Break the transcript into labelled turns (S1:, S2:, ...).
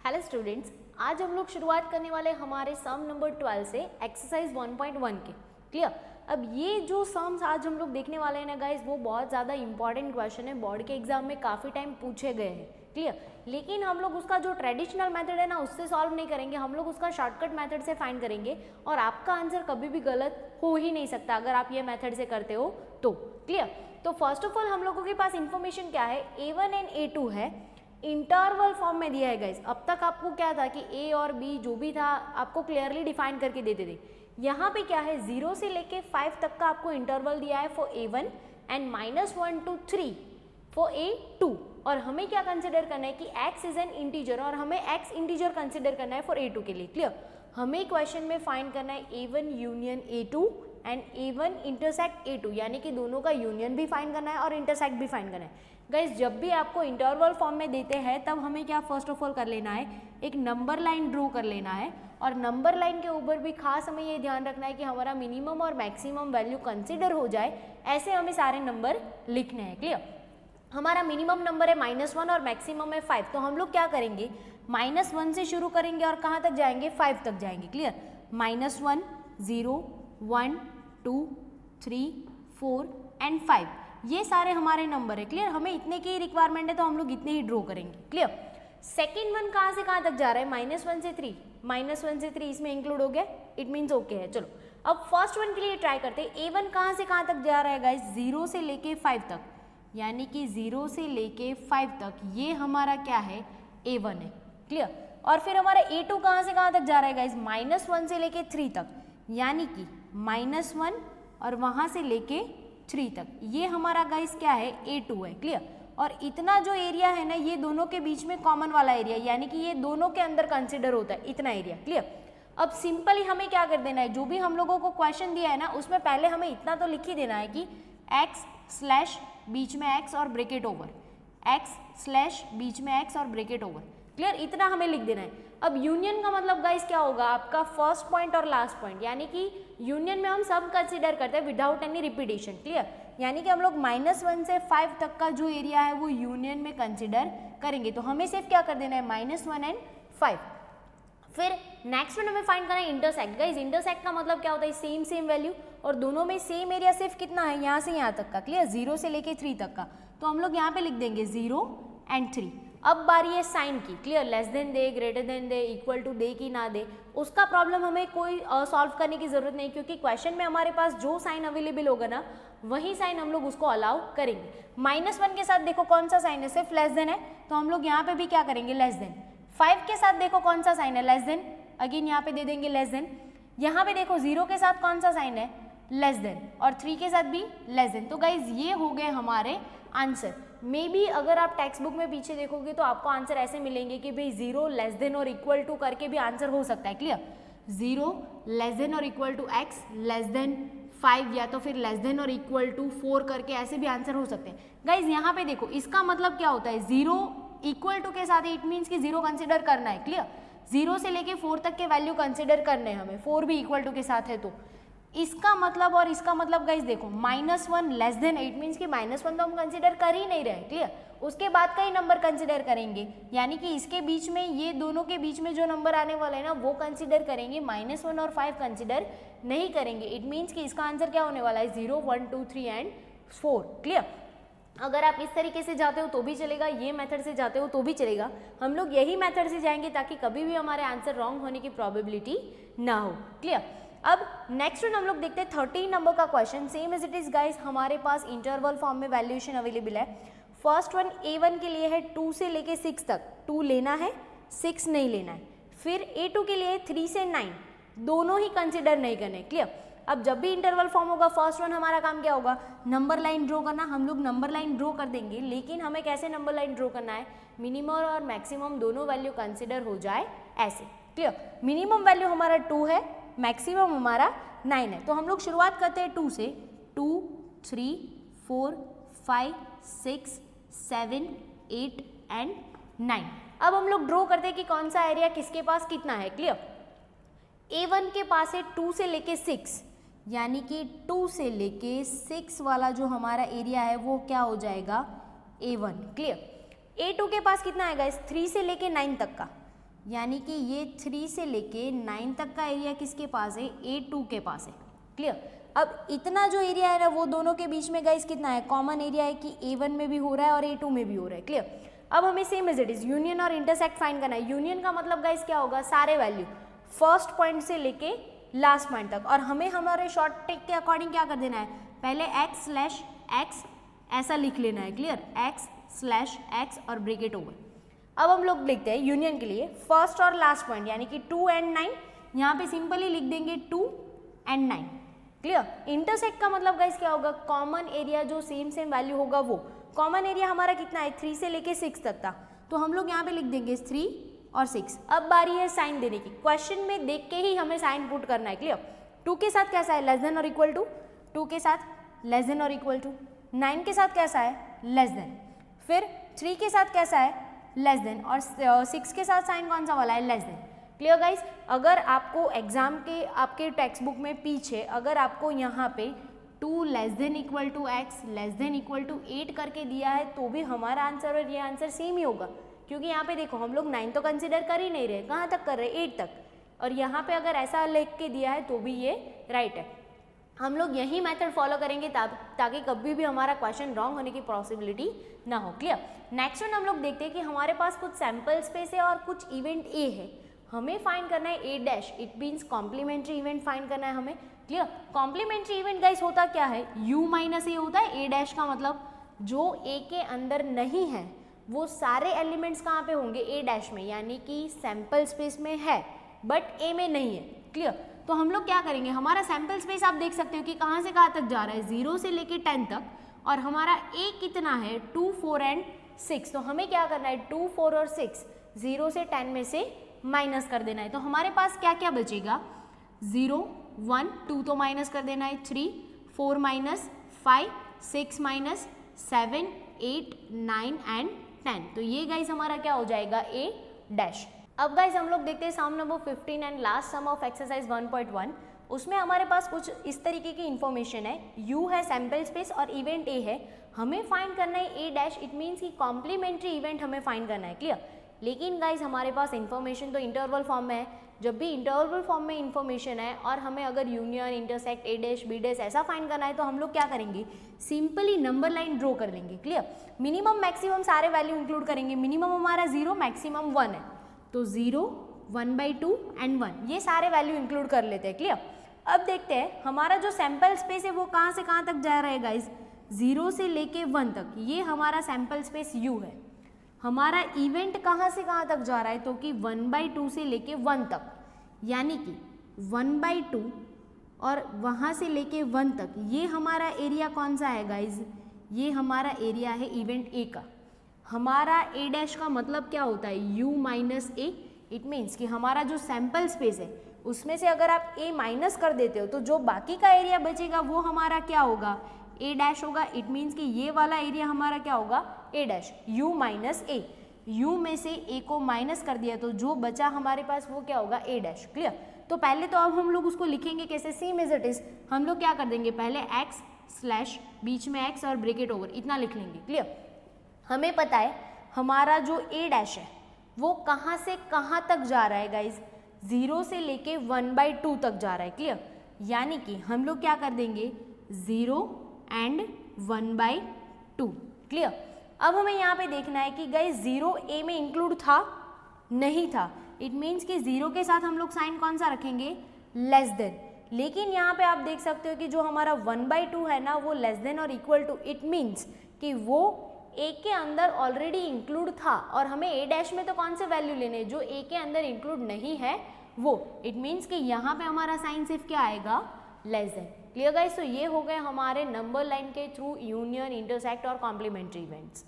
S1: Hello students, आज हम लोग शुरुआत करने वाले हमारे सम नंबर 12 से एक्सरसाइज 1.1 के। क्लियर। अब ये जो सम्स आज हम लोग देखने वाले हैं ना गाइस, वो बहुत ज़्यादा इंपॉर्टेंट क्वेश्चन है, बोर्ड के एग्जाम में काफ़ी टाइम पूछे गए हैं। क्लियर। लेकिन हम लोग उसका जो ट्रेडिशनल मेथड है ना, उससे सॉल्व नहीं करेंगे, हम लोग उसका शॉर्टकट मेथड से फाइंड करेंगे और आपका आंसर कभी भी गलत हो ही नहीं सकता अगर आप ये मेथड से करते हो तो। क्लियर। तो फर्स्ट ऑफ ऑल हम लोगों के पास इंफॉर्मेशन क्या है, A1 एंड A2 है, इंटरवल फॉर्म में दिया है गाइस। अब तक आपको क्या था कि ए और बी जो भी था आपको क्लियरली डिफाइन करके देते थे। यहाँ पे क्या है, 0 से लेके 5 तक का आपको इंटरवल दिया है for A1 and -1 to 3 for A2। और हमें क्या कंसिडर करना है कि x इज एन इंटीजर और हमें x इंटीजर कंसिडर करना है फॉर A2 के लिए। क्लियर। हमें क्वेश्चन में फाइंड करना है A1 union A2 and A1 intersect A2, यानी कि दोनों का यूनियन भी फाइंड करना है और इंटरसेक्ट भी फाइंड करना है। गाइज जब भी आपको इंटरवल फॉर्म में देते हैं तब हमें क्या फर्स्ट ऑफ ऑल कर लेना है, एक नंबर लाइन ड्रॉ कर लेना है और नंबर लाइन के ऊपर भी खास हमें ये ध्यान रखना है कि हमारा मिनिमम और मैक्सिमम वैल्यू कंसिडर हो जाए, ऐसे हमें सारे नंबर लिखने हैं। क्लियर। हमारा मिनिमम नंबर है -1 और मैक्सिमम है 5, तो हम लोग क्या करेंगे, -1 से शुरू करेंगे और कहाँ तक जाएंगे, 5 तक जाएंगे। क्लियर। -1 0 1 2 3 4 एंड 5, ये सारे हमारे नंबर है। क्लियर। हमें इतने की रिक्वायरमेंट है तो हम लोग इतने ही ड्रॉ करेंगे। क्लियर। सेकेंड वन कहाँ से कहाँ तक जा रहा है, -1 से 3, -1 से 3 इसमें इंक्लूड हो गया, इट मीन्स ओके है। चलो अब फर्स्ट वन के लिए ट्राई करते हैं। A1 कहाँ से कहाँ तक जा रहा है गाइस, 0 से लेके 5 तक, यानी कि 0 से लेके 5 तक ये हमारा क्या है, A1 है। क्लियर। और फिर हमारा A2 कहाँ से कहाँ तक जा रहा है गाइस, -1 से लेके 3 तक, यानी कि -1 और वहाँ से लेके 3 तक, ये हमारा गाइस क्या है, A2 है। क्लियर। और इतना जो एरिया है ना, ये दोनों के बीच में कॉमन वाला एरिया, यानी कि ये दोनों के अंदर कंसिडर होता है इतना एरिया। क्लियर। अब सिंपली हमें क्या कर देना है, जो भी हम लोगों को क्वेश्चन दिया है ना, उसमें पहले हमें इतना तो लिख ही देना है कि x/ बीच में x और ब्रैकेट ओवर, x/ बीच में x और ब्रैकेट ओवर। क्लियर। इतना हमें लिख देना है। अब यूनियन का मतलब गाइस क्या होगा, आपका फर्स्ट पॉइंट और लास्ट पॉइंट, यानी कि यूनियन में हम सब कंसिडर करते हैं विदाउट एनी रिपीटेशन। क्लियर। यानी कि हम लोग -1 से 5 तक का जो एरिया है वो यूनियन में कंसिडर करेंगे, तो हमें सिर्फ क्या कर देना है, -1 एंड 5। फिर नेक्स्ट वन हमें फाइंड करना है इंटरसेक्ट। गाइस इंटरसेक्ट का मतलब क्या होता है, सेम वैल्यू और दोनों में सेम एरिया सिर्फ कितना है, यहाँ से यहाँ तक का। क्लियर। 0 से लेके 3 तक का, तो हम लोग यहाँ पे लिख देंगे 0 एंड 3। अब बारी है साइन की। क्लियर। लेस देन दे, ग्रेटर देन दे, इक्वल टू दे कि ना दे, उसका प्रॉब्लम हमें कोई सॉल्व करने की जरूरत नहीं, क्योंकि क्वेश्चन में हमारे पास जो साइन अवेलेबल होगा ना, वही साइन हम लोग उसको अलाउ करेंगे। -1 के साथ देखो कौन सा साइन है, सिर्फ लेस देन है, तो हम लोग यहाँ पे भी क्या करेंगे, लेस देन। 5 के साथ देखो कौन सा साइन है, लेस देन, अगेन यहाँ पे दे देंगे लेस देन। यहाँ पे देखो 0 के साथ कौन सा साइन है, लेस देन, और 3 के साथ भी लेस देन। तो गाइज ये हो गए हमारे आंसर। मे बी अगर आप टेक्स्ट बुक में पीछे देखोगे तो आपको आंसर ऐसे मिलेंगे कि भाई 0 लेस देन और इक्वल टू करके भी आंसर हो सकता है। क्लियर। 0 लेस देन और equal to x less than 5, या तो फिर लेस देन और इक्वल टू 4 करके ऐसे भी आंसर हो सकते हैं। गाइज यहाँ पे देखो इसका मतलब क्या होता है, 0 इक्वल टू के साथ इट मीन्स कि 0 कंसिडर करना है। क्लियर। 0 से लेके 4 तक के वैल्यू कंसिडर करने हैं हमें, 4 भी इक्वल टू के साथ है, तो इसका मतलब और इसका मतलब गाइज देखो, -1 लेस देन 8 मीन्स कि -1 तो हम कंसिडर कर ही नहीं रहे। क्लियर। उसके बाद का ही नंबर कंसिडर करेंगे, यानी कि इसके बीच में, ये दोनों के बीच में जो नंबर आने वाला है ना, वो कंसिडर करेंगे, -1 और 5 कंसिडर नहीं करेंगे। इट मीन्स कि इसका आंसर क्या होने वाला है, 0 1 2 3 एंड 4। क्लियर। अगर आप इस तरीके से जाते हो तो भी चलेगा, ये मेथड से जाते हो तो भी चलेगा, हम लोग यही मेथड से जाएंगे ताकि कभी भी हमारे आंसर रॉन्ग होने की प्रोबेबिलिटी ना हो। क्लियर। अब नेक्स्ट वन हम लोग देखते हैं 13 नंबर का question. Same as it is guys, हमारे पास इंटरवल फॉर्म में वैल्यूएशन अवेलेबल है। फर्स्ट वन A1 के लिए है 2 से लेके 6 तक, 2 लेना है, 6 नहीं लेना है। फिर A2 के लिए 3 से 9, दोनों ही कंसिडर नहीं करने। क्लियर। अब जब भी इंटरवल फॉर्म होगा, फर्स्ट वन हमारा काम क्या होगा, नंबर लाइन ड्रॉ करना। हम लोग नंबर लाइन ड्रॉ कर देंगे, लेकिन हमें कैसे नंबर लाइन ड्रॉ करना है, मिनिमम और मैक्सिमम दोनों वैल्यू कंसिडर हो जाए ऐसे। क्लियर। मिनिमम वैल्यू हमारा 2 है, मैक्सिमम हमारा 9 है, तो हम लोग शुरुआत करते हैं 2 से। 2 3 4 5 6 7 8 एंड 9। अब हम लोग ड्रॉ करते हैं कि कौन सा एरिया किसके पास कितना है। क्लियर। A1 के पास है 2 से लेके 6, यानी कि 2 से लेके 6 वाला जो हमारा एरिया है वो क्या हो जाएगा, A1। क्लियर। A2 के पास कितना आएगा, इस 3 से लेके 9 तक का, यानी कि ये 3 से लेके 9 तक का एरिया किसके पास है, A2 के पास है। क्लियर। अब इतना जो एरिया है ना वो दोनों के बीच में गाइस कितना है, कॉमन एरिया है कि A1 में भी हो रहा है और A2 में भी हो रहा है। क्लियर। अब हमें same as it is union और इंटरसेक्ट फाइंड करना है। यूनियन का मतलब गाइस क्या होगा, सारे वैल्यू फर्स्ट पॉइंट से लेके लास्ट पॉइंट तक, और हमें हमारे शॉर्ट ट्रिक के अकॉर्डिंग क्या कर देना है, पहले x/x ऐसा लिख लेना है। क्लियर, x/x और ब्रैकेट ओवर। अब हम लोग लिखते हैं यूनियन के लिए फर्स्ट और लास्ट पॉइंट यानी कि 2 और 9, यहाँ पे सिंपली लिख देंगे 2 और 9। क्लियर। इंटरसेक्ट का मतलब गाइस क्या होगा, कॉमन एरिया जो सेम वैल्यू होगा वो। कॉमन एरिया हमारा कितना है, 3 से लेके 6 तक था, तो हम लोग यहाँ पे लिख देंगे 3 और 6। अब बारी है साइन देने की। क्वेश्चन में देख के ही हमें साइन पुट करना है। क्लियर। 2 के साथ कैसा है, लेस देन और इक्वल टू, 2 के साथ लेस देन और इक्वल टू, 9 के साथ कैसा है, लेस देन, फिर 3 के साथ कैसा है, लेस देन, और 6 के साथ साइन कौन सा वाला है, लेस देन। Clear guys. अगर आपको एग्जाम के आपके टेक्स्ट बुक में पीछे अगर आपको यहाँ पे 2 less than equal to x less than equal to 8 करके दिया है तो भी हमारा आंसर और ये आंसर सेम ही होगा, क्योंकि यहाँ पे देखो हम लोग 9 तो कंसिडर कर ही नहीं रहे, कहाँ तक कर रहे, 8 तक, और यहाँ पे अगर ऐसा लिख के दिया है तो भी ये राइट है। हम लोग यही मेथड फॉलो करेंगे ताकि कभी भी हमारा क्वेश्चन रॉन्ग होने की पॉसिबिलिटी ना हो। क्लियर। नेक्स्ट वन हम लोग देखते हैं कि हमारे पास कुछ सैम्पल स्पेस है और कुछ इवेंट ए है, हमें फाइंड करना है A dash, it means complementary event find करना है हमें। क्लियर। कॉम्प्लीमेंट्री इवेंट गाइस होता क्या है, u माइनस ए होता है। ए डैश का मतलब जो ए के अंदर नहीं है वो सारे एलिमेंट्स कहाँ पे होंगे, ए डैश में, यानी कि सैम्पल स्पेस में है बट ए में नहीं है। क्लियर। तो हम लोग क्या करेंगे, हमारा सैम्पल स्पेस आप देख सकते हो कि कहाँ से कहाँ तक जा रहा है, 0 से लेके 10 तक, और हमारा ए कितना है, 2, 4 और 6। तो हमें क्या करना है, 2, 4 और 6 0 से 10 में से माइनस कर देना है। तो हमारे पास क्या क्या बचेगा, 0, 1, 2 तो माइनस कर देना है, 3, 4 माइनस 5, 6 माइनस 7, 8, 9 एंड 10। तो ये गाइस हमारा क्या हो जाएगा, ए डैश। अब गाइस हम लोग देखते हैं sum number 15 and last sum of exercise 1.1। उसमें हमारे पास कुछ इस तरीके की इन्फॉर्मेशन है, u है सैम्पल स्पेस और इवेंट a है, हमें फाइंड करना है a डैश, इट मीन्स कि कॉम्प्लीमेंट्री इवेंट हमें फाइंड करना है। क्लियर। लेकिन गाइस हमारे पास इन्फॉर्मेशन तो इंटरवल फॉर्म में है, जब भी इंटरवल फॉर्म में इन्फॉर्मेशन है और हमें अगर union intersect A dash B dash ऐसा फाइंड करना है तो हम लोग क्या करेंगे, सिंपली नंबर लाइन ड्रॉ कर लेंगे। क्लियर। मिनिमम मैक्सिमम सारे वैल्यू इंक्लूड करेंगे, मिनिमम हमारा 0, मैक्सिमम 1 है, तो 0, 1/2 एंड 1 ये सारे वैल्यू इंक्लूड कर लेते हैं। क्लियर। अब देखते हैं हमारा जो सैम्पल स्पेस है वो कहाँ से कहाँ तक जा रहा है गाइज, 0 से लेके 1 तक, ये हमारा सैम्पल स्पेस u है। हमारा इवेंट कहाँ से कहाँ तक जा रहा है, तो कि 1/2 से लेके 1 तक, यानी कि 1/2 और वहाँ से लेके 1 तक, ये हमारा एरिया कौन सा है गाइज, ये हमारा एरिया है इवेंट ए का। हमारा ए डैश का मतलब क्या होता है, u minus A, it means कि हमारा जो सैम्पल स्पेस है उसमें से अगर आप a माइनस कर देते हो तो जो बाकी का एरिया बचेगा वो हमारा क्या होगा, a डैश होगा। इट मीन्स कि ये वाला एरिया हमारा क्या होगा, a dash, u minus a, u में से a को माइनस कर दिया तो जो बचा हमारे पास वो क्या होगा, a डैश। क्लियर। तो पहले तो अब हम लोग उसको लिखेंगे कैसे, सेम एज इट इज, हम लोग क्या कर देंगे, पहले x स्लैश बीच में x और ब्रैकेट ओवर इतना लिख लेंगे। क्लियर। हमें पता है हमारा जो a डैश है वो कहाँ से कहाँ तक जा रहा है गाइज, 0 से लेके 1/2 तक जा रहा है। क्लियर। यानी कि हम लोग क्या कर देंगे, 0 एंड 1/2। क्लियर। अब हमें यहाँ पे देखना है कि गाइज 0 a में इंक्लूड था, नहीं था, इट मीन्स कि 0 के साथ हम लोग साइन कौन सा रखेंगे, लेस देन। लेकिन यहाँ पे आप देख सकते हो कि जो हमारा 1/2 है ना वो लेस देन और इक्वल टू, इट मीन्स कि वो a के अंदर ऑलरेडी इंक्लूड था और हमें a डैश में तो कौन से वैल्यू लेने, जो a के अंदर इंक्लूड नहीं है वो। इट मीन्स कि यहाँ पे हमारा साइन सिर्फ क्या आएगा, लेस देन। Clear guys. तो ये हो गए हमारे नंबर लाइन के थ्रू यूनियन, इंटरसेक्ट और कॉम्प्लीमेंट्री इवेंट्स।